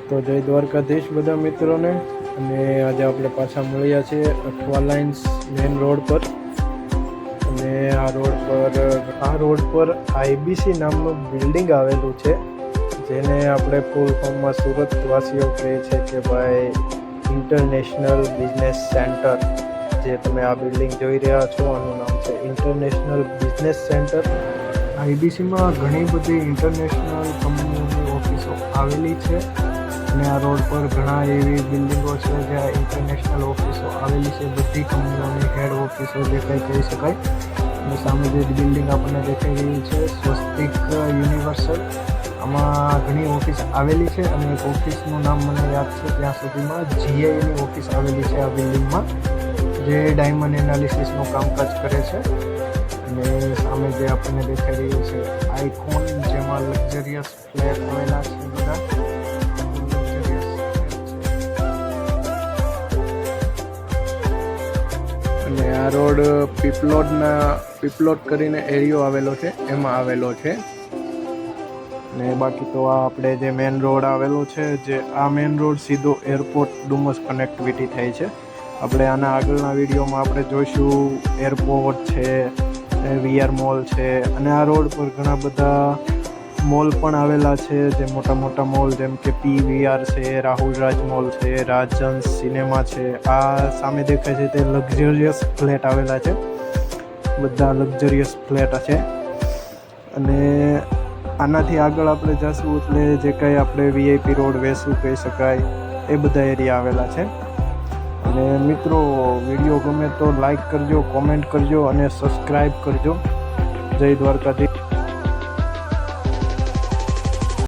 તો જય દ્વારકાધીશ બધા મિત્રોને. અને આજે આપણે પાછા મળ્યા છીએ અઠવા લાઇન્સ મેઇન રોડ પર. અને આ રોડ પર આઈબીસી નામનું બિલ્ડિંગ આવેલું છે, જેને આપણે ફૂલ ફોર્મમાં સુરતવાસીઓ કહે છે કે ભાઈ ઇન્ટરનેશનલ બિઝનેસ સેન્ટર. જે તમે આ બિલ્ડિંગ જોઈ રહ્યા છો આનું નામ છે ઇન્ટરનેશનલ બિઝનેસ સેન્ટર. આઈબીસીમાં ઘણી બધી ઇન્ટરનેશનલ કંપનીઓની ઓફિસો આવેલી છે અને આ રોડ પર ઘણા એવી બિલ્ડિંગો છે જ્યાં ઇન્ટરનેશનલ ઓફિસો આવેલી છે. બધી કંપનીઓની હેડ ઓફિસો જે કંઈ કહી શકાય. અને સામે જે બિલ્ડિંગ આપણને દેખાઈ રહી છે સ્વસ્તિક યુનિવર્સલ, આમાં ઘણી ઓફિસ આવેલી છે. અને એક ઓફિસનું નામ મને યાદ છે ત્યાં સુધીમાં જીઆઈની ઓફિસ આવેલી છે આ બિલ્ડિંગમાં, જે ડાયમંડ એનાલિસિસનું કામકાજ કરે છે. અને સામે જે આપણને દેખાઈ રહ્યું છે આઇકોન, જેમાં લક્ઝરિયસ ફ્લેટ આવેલા છે બધા. અને આ રોડ પીપલોડ કરીને એરિયો આવેલો છે એમાં આવેલો છે. ને બાકી તો આ આપણે જે મેઇન રોડ આવેલો છે, જે આ મેઇન રોડ સીધો એરપોર્ટ ડુમસ કનેક્ટિવિટી થાય છે. આપણે આના આગળના વિડીયોમાં આપણે જોઈશું એરપોર્ટ છે, વીઆર મોલ છે. અને આ રોડ પર ઘણા બધા મોલ પણ આવેલા છે, જે મોટા મોટા મોલ જેમ કે પીવીઆર છે, રાહુલ રાજ મોલ છે, રાજહંસ સિનેમા છે. આ સામે દેખાય છે તે લક્ઝરિયસ ફ્લેટ આવેલા છે, બધા લક્ઝરિયસ ફ્લેટ છે. અને આનાથી આગળ આપણે જશું એટલે જે કંઈ આપણે વીઆઈપી રોડ વેસુ કહી શકાય એ બધા એરિયા આવેલા છે. અને મિત્રો, વિડીયો ગમે તો લાઈક કરજો, કોમેન્ટ કરજો અને સબસ્ક્રાઈબ કરજો. જય દ્વારકાધીશ.